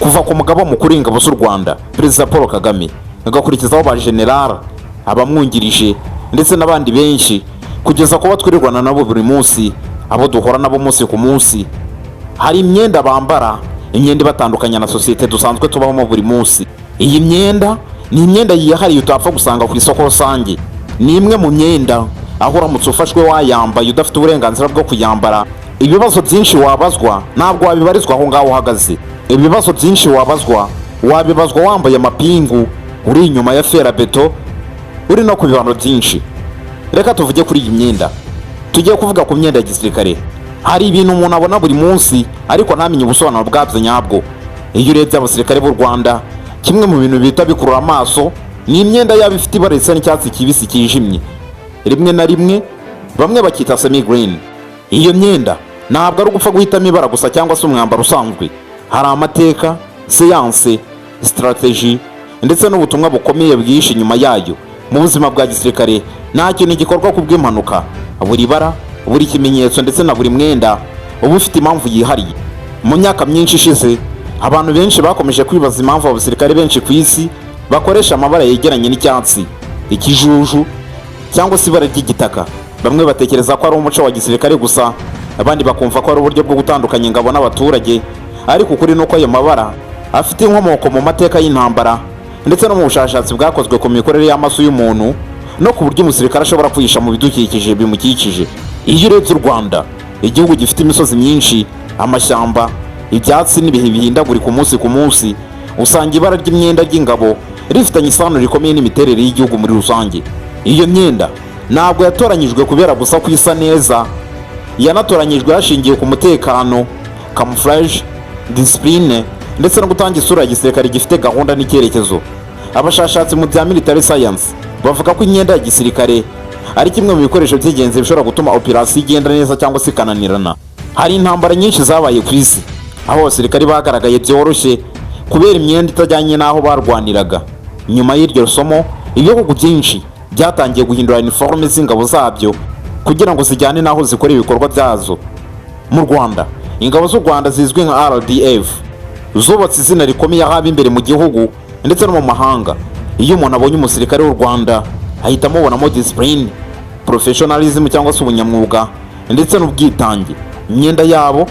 kuva ku mugaba mukuru w'ingabo z'u Rwanda Perezida Paul Kagame, agakurikizaho ba general, abamwungirije ndetse n'abandi benshi, kugeza kuba twirirwana nabo buri munsi, abo duhora nabo munsi ku munsi. Hari imyenda bambara, imyenda ibatandukanya na sosiyete dusanzwe tubamo buri munsi. Iyi myenda ni imyenda yihariye utapfa gusanga ku isoko rusange. Ni imwe mu myenda aho uramutse ufashwe wayambaye udafite uburenganzira bwo kuyambara, ibibazo byinshi wabazwa ntabwo wabibarizwa aho ngaho uhagaze. Ibibazo byinshi wabibazwa wambaye amapingu, uri inyuma ya ferabeto, uri no ku bibano byinshi. Reka tuvuge kuri iyi myenda. Tugiye kuvuga ku myenda ya gisirikare. Hari ibintu umuntu abona buri munsi ariko ntamenye ubusobanuro bwabyo nyabwo. Iyo urebye abasirikare b'u Rwanda, kimwe mu bintu bita bikurura amaso ni imyenda yabo ifite ibara risa n'icyatsi kibisi kijimye, rimwe na rimwe bamwe bakita semi green. Iyo myenda ntabwo ari ugupfa guhitamo ibara gusa cyangwa se umwambaro usanzwe. Hari amateka, siyanse, strategy ndetse n'ubutumwa bukomeye bwihishe inyuma yayo. Mu buzima bwa gisirikare nta kintu gikorwa ku bw'impanuka. Buri bara, buri kimenyetso ndetse na buri mwenda uba ufite impamvu yihariye. Mu myaka myinshi ishize, abantu benshi bakomeje kwibaza impamvu abasirikare benshi ku isi bakoresha amabara yegeranye n'icyatsi, ikijuju cyangwa se ibara ry'igitaka. Bamwe batekereza ko ari umuco wa gisirikare gusa, abandi bakumva ko ari uburyo bwo gutandukanya ingabo n'abaturage. Ariko ukuri nuko ayo mabara afite inkomoko mu mateka y'intambara ndetse no mu bushakashatsi bwakozwe ku mikorere y'amaso y'umuntu no ku buryo umusirikare ashobora kwihisha mu bidukikije bimukikije. Iyo urebye u Rwanda, igihugu gifite imisozi myinshi, amashyamba, ibyatsi n'ibihe bihindagurika umunsi ku munsi, usanga ibara ry'imyenda ry'ingabo rifitanye isano rikomeye n'imiterere y'igihugu muri rusange. Iyo myenda ntabwo yatoranyijwe kubera gusa ko isa neza, yanatoranyijwe hashingiwe ku mutekano, camouflage, discipline ndetse no gutanga isura ya gisirikare gifite gahunda n'icyerekezo. Abashakashatsi mu bya military science bavuga ko imyenda ya gisirikare ari kimwe mu bikoresho by'ingenzi bishobora gutuma operasiyo igenda neza cyangwa se ikananirana. Hari intambara nyinshi zabaye ku isi aho abasirikare bagaragaye byoroshye kubera imyenda itajyanye n'aho barwaniraga. Nyuma y'iryo somo, ibihugu byinshi byatangiye guhindura uniforme z'ingabo zabyo kugira ngo zijyane n'aho zikora ibikorwa byazo. Mu Rwanda, ingabo z'u Rwanda zizwi nka RDF zubatse izina rikomeye haba imbere mu gihugu ndetse no mu mahanga. Iyo umuntu abonye umusirikare w'u Rwanda ahita amubonamo discipline, professionalism cyangwa se ubunyamwuga ndetse n'ubwitange. Imyenda yabo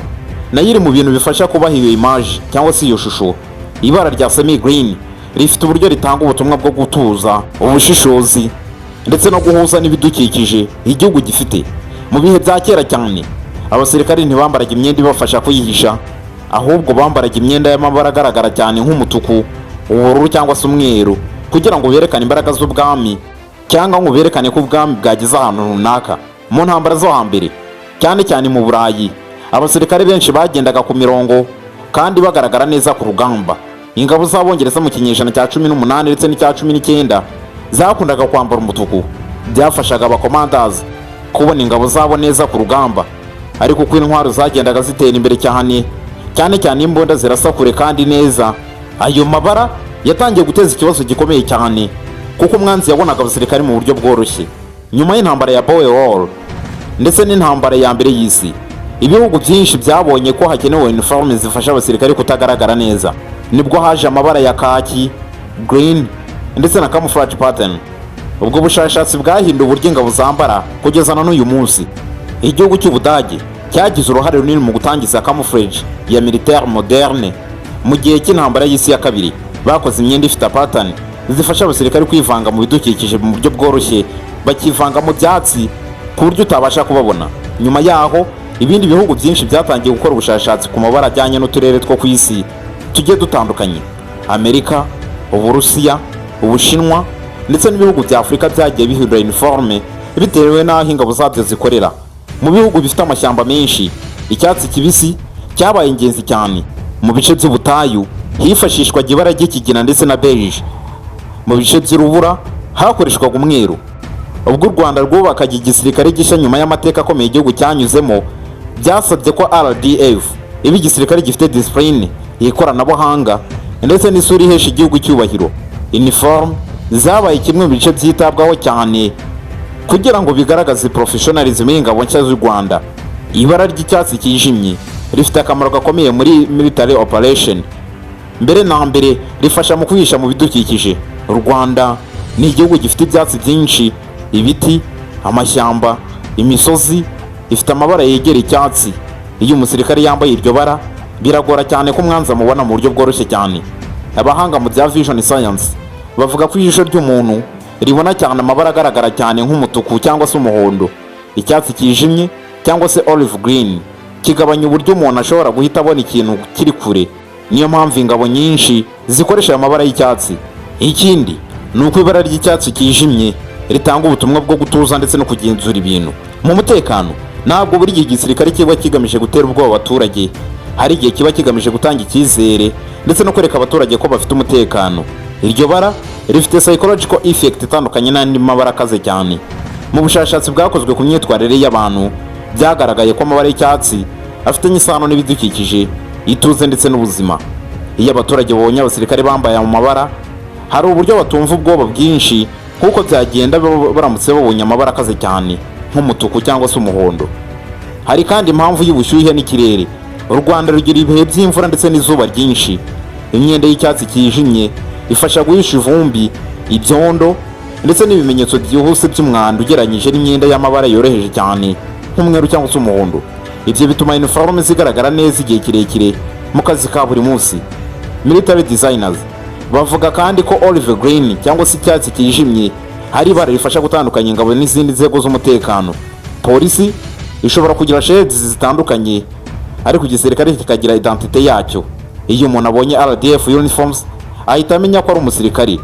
nayo iri mu bintu bifasha kubaha iyo image cyangwa se iyo shusho. Ibara rya semi green rifite uburyo ritanga ubutumwa bwo gutuza, ubushishozi ndetse no guhuza n'ibidukikije igihugu gifite. Mu bihe bya kera cyane, abasirikare ntibambaraga imyenda ibafasha kuyihisha, ahubwo bambaraga imyenda y'amabara agaragara cyane nk'umutuku, ubururu cyangwa se umweru, kugira ngo berekane imbaraga z'ubwami cyangwa ngo berekane ko ubwami bwageze ahantu runaka. Mu ntambara zo hambere, cyane cyane mu Burayi, abasirikare benshi bagendaga ku mirongo kandi bagaragara neza ku rugamba. Ingabo z'Abongereza mu kinyejana cya 18 ndetse n'icya 19 zakundaga kwambara umutuku. Byafashaga abakomandazi kubona ingabo zabo neza ku rugamba. Ariko uko intwaro zagendaga zitera imbere cyane cyane imbunda zirasa kure kandi neza, ayo mabara yatangiye guteza ikibazo gikomeye cyane kuko umwanzi yabonaga abasirikare mu buryo bworoshye. Nyuma y'intambara ya Boer War ndetse n'intambara ya mbere y'isi, ibihugu byinshi byabonye ko hakenewe uniforme zifasha abasirikare kutagaragara neza. Nibwo haje amabara ya kaki, green ndetse na camouflage pattern. Ubwo bushakashatsi bwahinduye uburyo ingabo zambara kugeza na n'uyu munsi. Igihugu cy'Ubudage cyagize uruhare runini mu gutangiza camouflage ya militaire moderne. Mu gihe cy'intambara y'isi ya kabiri, bakoze imyenda ifite pattern zifasha abasirikare kwivanga mu bidukikije mu buryo bworoshye, bakivanga mu byatsi ku buryo utabasha kubabona. Nyuma yaho, ibindi bihugu byinshi byatangiye gukora ubushakashatsi ku mabara ajyanye n'uturere two ku isi tugiye dutandukanye. Amerika, Uburusiya, Ubushinwa ndetse n'ibihugu bya Afurika byagiye bihindura uniforme bitewe n'aho ingabo zabyo zikorera. Mu bihugu bifite amashyamba menshi, icyatsi kibisi cyabaye ingenzi cyane. Mu bice by'ubutayu hifashishwaga ibara ry'ikigina ndetse na beige. Mu bice by'urubura hakoreshwaga umweru. Ubwo u Rwanda rwubakaga igisirikare gishya nyuma y'amateka akomeye igihugu cyanyuzemo, byasabye ko RDF iba igisirikare gifite discipline, ikoranabuhanga ndetse n'isura ihesha igihugu cyubahiro. Uniform zabaye kimwe mu bice byitabwaho cyane kugira ngo bigaragaze professionalism y'ingabo nshya z'u Rwanda. Ibara ry'icyatsi kijimye rifite akamaro gakomeye muri military operation. mbere na mbere rifasha mu kwihisha mu bidukikije. U Rwanda ni igihugu gifite ibyatsi byinshi, ibiti, amashyamba, imisozi ifite amabara yegera icyatsi. Iyo umusirikare yambaye iryo bara biragora cyane ko umwanzi amubona mu buryo bworoshye cyane. Abahanga mu bya vision science bavuga ko ijisho ry'umuntu ribona cyane amabara agaragara cyane nk'umutuku cyangwa se umuhondo, icyatsi kijimye cyangwa se olive green, kigabanya uburyo umuntu ashobora guhita abona ikintu kiri kure. Niyo mpamvu ingabo nyinshi zikoresha amabara y'icyatsi. Ikindi ni uko ibara ry'icyatsi kijimye ritanga ubutumwa bwo gutuza ndetse no kugenzura ibintu. Mu mutekano ntabwo buri gihe igisirikare kiba kigamije gutera ubwoba abaturage, hari igihe kiba kigamije gutanga icyizere ndetse no kwereka abaturage ko bafite umutekano. Iryo bara rifite psychological effect itandukanye n'andi mabara akaze cyane. Mu bushakashatsi bwakozwe ku myitwarire y'abantu byagaragaye ko amabara y'icyatsi afitanye isano n'ibidukikije, ituze ndetse n'ubuzima. Iyo abaturage babonye abasirikare bambaye mu mabara, hari uburyo batumva ubwoba bwinshi kuko byagenda baramutse babonye amabara akaze cyane nk'umutuku cyangwa se umuhondo. Hari kandi impamvu y'ubushyuhe n'ikirere. U Rwanda rugira ibihe by'imvura ndetse n'izuba ryinshi. Imyenda y'icyatsi kijimye ifasha guhisha ivumbi, ibyondo ndetse n'ibimenyetso byihuse by'umwanda ugereranyije n'imyenda y'amabara yoroheje cyane nk'umweru cyangwa se umuhondo. Ibyo bituma uniforme zigaragara neza igihe kirekire mu kazi ka buri munsi. Military designers bavuga kandi ko olive green cyangwa se icyatsi kijimye hari ibara rifasha gutandukanya ingabo n'izindi nzego z'umutekano. Polisi ishobora kugira shades zitandukanye ariko igisirikare kikagira identite yacyo. Iyo umuntu abonye RDF uniforms ahita amenya ko ari umusirikare.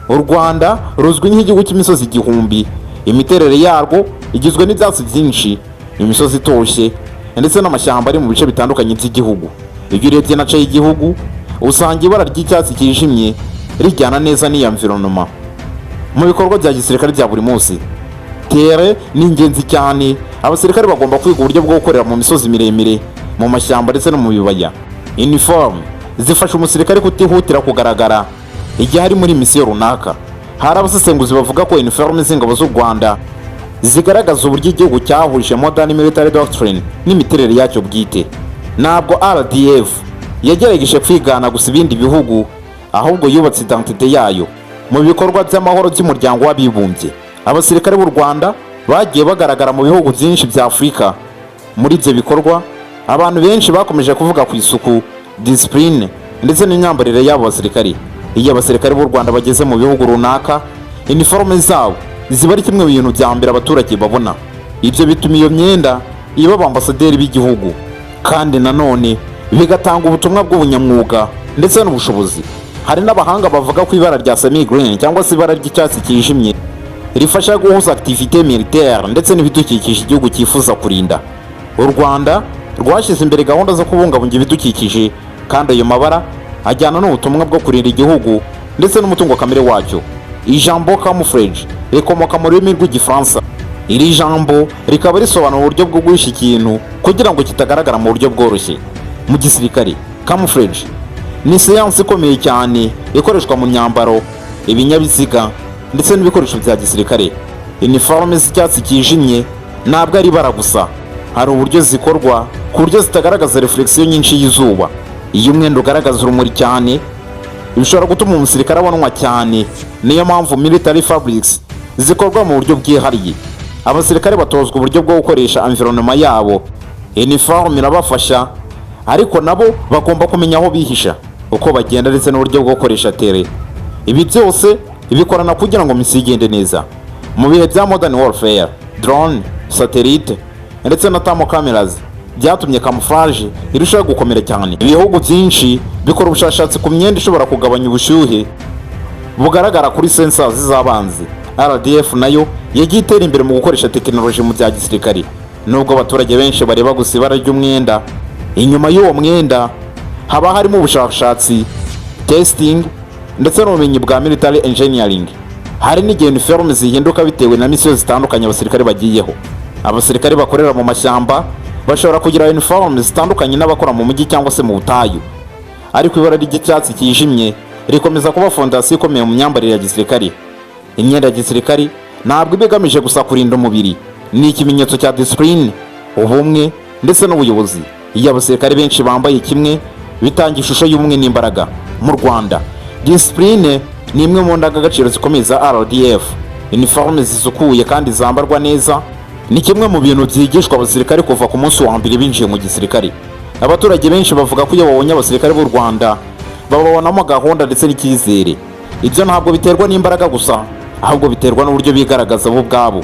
U Rwanda ruzwi nk'igihugu cy'imisozi igihumbi. Imiterere yarwo igizwe n'ibyatsi byinshi, imisozi itoshye ndetse n'amashyamba ari mu bice bitandukanye by'igihugu. Iyo urebye nace y'igihugu usanga ibara ry'icyatsi kijimye rijyana neza n'iyo environment. Mu bikorwa bya gisirikare bya buri munsi, tere ni ingenzi cyane. Abasirikare bagomba kwiga uburyo bwo gukorera mu misozi miremire, mu mashyamba ndetse no mu bibaya. Uniform zifasha umusirikare kutihutira kugaragara igihe ari muri misiyo runaka. Hari abasesenguzi bavuga ko uniforme z'ingabo z'u Rwanda zigaragaza uburyo igihugu cyahuje modern military doctrine n'imiterere yacyo bwite. Ntabwo RDF yagerageje kwigana gusa ibindi bihugu, ahubwo yubatse identite yayo. Mu bikorwa by'amahoro by'umuryango w'abibumbye, abasirikare b'u Rwanda bagiye bagaragara mu bihugu byinshi bya Afurika. Muri ibyo bikorwa abantu benshi bakomeje kuvuga ku isuku, discipline ndetse n'imyambarire y'abo basirikare. Iyo abasirikare b'u Rwanda bageze mu bihugu runaka, uniforme zabo ziba ari kimwe mu bintu bya mbere abaturage babona. Ibyo bituma iyo myenda iba abambasaderi b'igihugu, kandi nanone bigatanga ubutumwa bw'ubunyamwuga ndetse n'ubushobozi. Hari n'abahanga bavuga ko ibara rya semi green cyangwa se ibara ry'icyatsi kijimye rifasha guhuza activité militaire ndetse n'ibidukikije igihugu cyifuza kurinda. U Rwanda rwashyize imbere gahunda zo kubungabunga ibidukikije, kandi ayo mabara ajyana n'ubutumwa bwo kurinda igihugu ndetse n'umutungo kamere wacyo. Ijambo camouflage rikomoka mu rurimi rw'igifaransa. Iri jambo rikaba risobanura uburyo bwo guhisha ikintu kugira ngo kitagaragara mu buryo bworoshye. Mu gisirikare, camouflage ni siyansi ikomeye cyane ikoreshwa mu myambaro, ibinyabiziga ndetse n'ibikoresho bya gisirikare. Uniforme z'icyatsi kijimye ntabwo ari ibara gusa, hari uburyo zikorwa ku buryo zitagaragaza reflexion nyinshi y'izuba. Iyo umwenda ugaragaza urumuri cyane, bishobora gutuma umusirikare abonwa cyane. Niyo mpamvu military fabrics zikorwa mu buryo bwihariye. Abasirikare batozwa uburyo bwo gukoresha environment yabo. Uniforme irabafasha, ariko nabo bagomba kumenya aho bihisha, uko bagenda ndetse n'uburyo bwo gukoresha tere. Ibi byose bikorana kugira ngo misi igende neza. Mu bihe bya modern warfare, drone, satellite ndetse na thermal cameras byatumye camouflage irushaho gukomera cyane. Ibihugu byinshi bikora ubushakashatsi ku myenda ishobora kugabanya ubushyuhe bugaragara kuri sensors z'abanzi. RDF nayo yagiye itera imbere mu gukoresha tekinoloji mu bya gisirikare. Nubwo abaturage benshi bareba gusa ibara ry'umwenda, inyuma y'uwo mwenda haba harimo ubushakashatsi, testing ndetse n'ubumenyi bwa military engineering. Hari n'igihe uniforme zihinduka bitewe na misiyo zitandukanye abasirikare bagiyeho. Abasirikare bakorera mu mashyamba bashobora kugira uniforme zitandukanye n'abakora mu mujyi cyangwa se mu butayu, ariko ibara ry'icyatsi kijimye rikomeza kuba fondasiyo ikomeye mu myambarire ya gisirikare. Imyenda ya gisirikare ntabwo iba igamije gusa kurinda umubiri, ni ikimenyetso cya discipline, ubumwe ndetse n'ubuyobozi. Iyo abasirikare benshi bambaye kimwe, bitanga ishusho y'ubumwe n'imbaraga mu Rwanda. Discipline ni imwe mu ndangagaciro zikomeye za RDF. Uniforme zisukuye kandi zambarwa neza ni kimwe mu bintu byigishwa abasirikare kuva ku munsi wa mbere binjiye mu gisirikare. Abaturage benshi bavuga ko iyo babonye abasirikare b'u Rwanda bababonamo gahunda ndetse n'icyizere. Ibyo ntabwo biterwa n'imbaraga gusa, ahubwo biterwa n'uburyo bigaragaza bo ubwabo.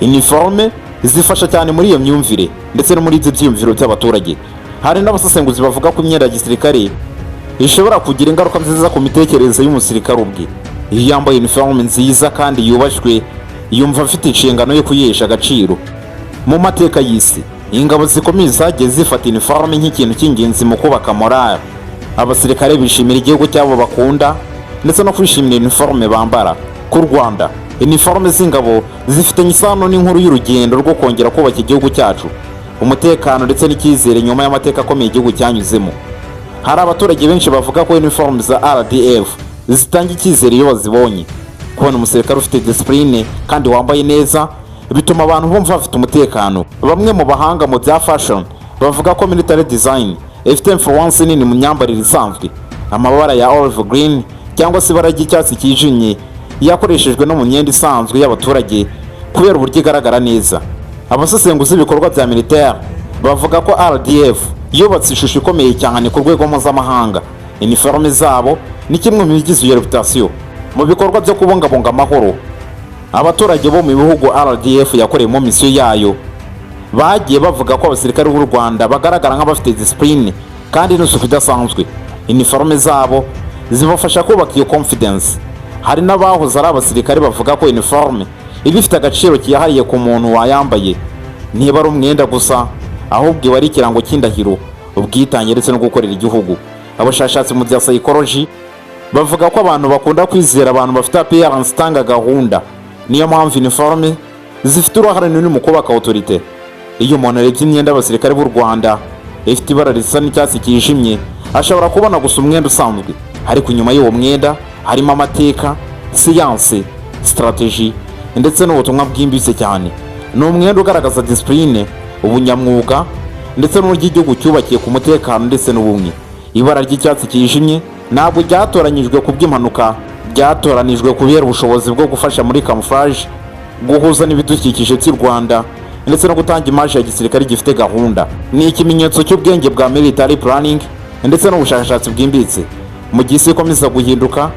Uniforme zifasha cyane muri iyo myumvire ndetse no muri ibyo byiyumviro by'abaturage. Hari n'abasesenguzi bavuga ko imyenda ya gisirikare ishobora kugira ingaruka nziza ku mitekerereze y'umusirikare ubwe. Iyo yambaye uniforme nziza kandi yubashywe, yumva afite inshingano yo kuyihesha agaciro. Mu mateka y'isi, ingabo zikomeye zagiye zifata uniforme nk'ikintu cy'ingenzi mu kubaka morale. Abasirikare bishimira igihugu cyabo bakunda ndetse no kwishimira uniforme bambara. Ku Rwanda, uniforme z'ingabo zifitanye isano n'inkuru y'urugendo rwo kongera kubaka igihugu cyacu, umutekano ndetse n'icyizere nyuma y'amateka akomeye igihugu cyanyuzemo. Hari abaturage benshi bavuga ko uniforme za RDF zitanga icyizere iyo bazibonye. Kubona umusirikare ufite discipline kandi wambaye neza bituma abantu bumva bafite umutekano. Bamwe mu bahanga mu bya fashion bavuga ko military design ifite influence nini mu myambarire isanzwe. Amabara ya olive green cyangwa se ibara ry'icyatsi cyijimye yakoreshejwe no mu myenda isanzwe y'abaturage kubera uburyo igaragara neza. Abasesenguzi b'ibikorwa bya militaire bavuga ko RDF yubatse ishusho ikomeye cyane ku rwego mpuzamahanga. Uniforme zabo ni kimwe mu bigize iyo reputation mu bikorwa byo kubungabunga amahoro. Abaturage bo mu bihugu RDF yakoreyemo misiyo yayo bagiye bavuga ko abasirikare b'u Rwanda bagaragara nk'abafite discipline kandi n'isuku idasanzwe. Uniforme zabo zibafasha kubaka iyo confidence. Hari n'abahoze ari abasirikare bavuga ko uniforme iba ifite agaciro kiyahariye ku muntu wayambaye. Niba ari umwenda gusa, ahubwo iba ari ikirango cy'indahiro, ubwitange ndetse no gukorera igihugu. Abashakashatsi mu bya psychology bavuga ko abantu bakunda kwizera abantu bafite appearance itanga gahunda. Niyo mpamvu uniforme zifite uruhare runini mu kubaka autorité. Iyo umuntu arebye imyenda y'abasirikare b'u Rwanda ifite ibara risa n'icyatsi cyijimye, ashobora kubona gusa umwenda usanzwe, ariko inyuma y'uwo mwenda harimo amateka, siyanse, strategy ndetse n'ubutumwa bwimbitse cyane. Ni umwenda ugaragaza discipline, ubunyamwuga ndetse n'uburyo igihugu cyubakiye ku mutekano ndetse n'ubumwe. Ibara ry'icyatsi cyijimye ntabwo ryatoranyijwe ku bw'impanuka, ryatoranijwe kubera ubushobozi bwo gufasha muri camouflage, guhuza n'ibidukikije by'u Rwanda ndetse no gutanga image ya gisirikare gifite gahunda. Ni ikimenyetso cy'ubwenge bwa military planning ndetse n'ubushakashatsi bwimbitse. Mu gihe isi ikomeza guhinduka,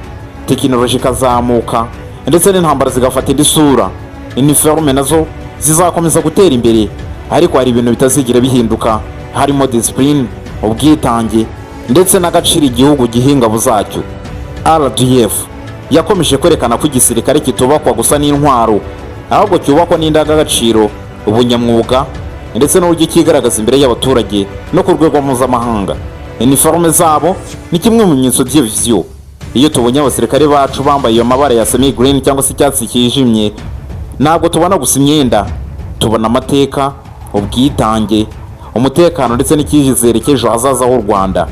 tekinoloji ikazamuka ndetse n'intambara zigafata indi sura, uniforme nazo zizakomeza gutera imbere, ariko hari ibintu bitazigira bihinduka, harimo discipline, ubwitange ndetse n'agaciro igihugu giha ingabo zacyo. RDF yakomeje kwerekana ko igisirikare kitubakwa gusa n'intwaro, ahubwo cyubakwa n'indangagaciro, ubunyamwuga ndetse n'uburyo kigaragaza imbere y'abaturage no ku rwego mpuzamahanga. Uniforme zabo ni kimwe mu bimenyetso by'iyo viziyo. Iyo tubonye abasirikare bacu bambaye iyo mabara ya semi green cyangwa se icyatsi cyijimye, ntabwo tubona gusa imyenda, tubona amateka, ubwitange, umutekano ndetse n'icyizere cy'ejo hazaza h'u Rwanda.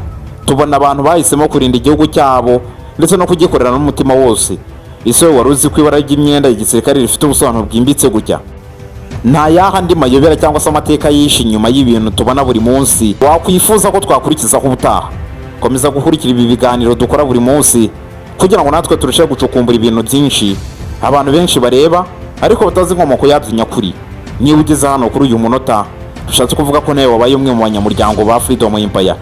Tubona abantu bahisemo kurinda igihugu cyabo ndetse no kugikorera n'umutima wose. Ese wari uzi ko ibara ry'imyenda y'igisirikare rifite ubusobanuro bwimbitse gutya? Nta yaha andi mayobera cyangwa se amateka yishe inyuma y'ibintu tubona buri munsi wakwifuza ko twakurikizaho ubutaha. Komeza gukurikira ibi biganiro dukora buri munsi kugira ngo natwe turusheho gucukumbura ibintu byinshi abantu benshi bareba ariko batazi inkomoko yabyo nyakuri. Niba ugeze hano kuri uyu munota, bishatse kuvuga ko nawe wabaye umwe mu banyamuryango ba Freedom Empire.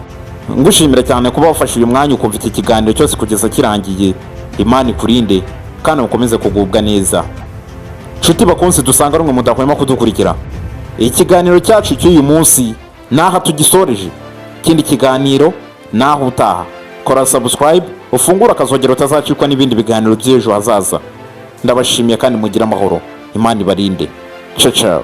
Ngushimira cyane kuba wafashe uyu mwanya ukumva iki kiganiro cyose kugeza kirangiye. Imana ikurinde kandi ukomeze kugubwa neza. Nshuti bakunzi, dusanga rumwe mudahwema kudukurikira. Ikiganiro cyacu cy'uyu munsi naha tugisoreje. Kindi kiganiro naho utaha. Kora subscribe, ufungura akazogero utazacikwa n'ibindi biganiro by'ejo hazaza. Ndabashimiye kandi mugira amahoro. Imana ibarinde. Ciao ciao.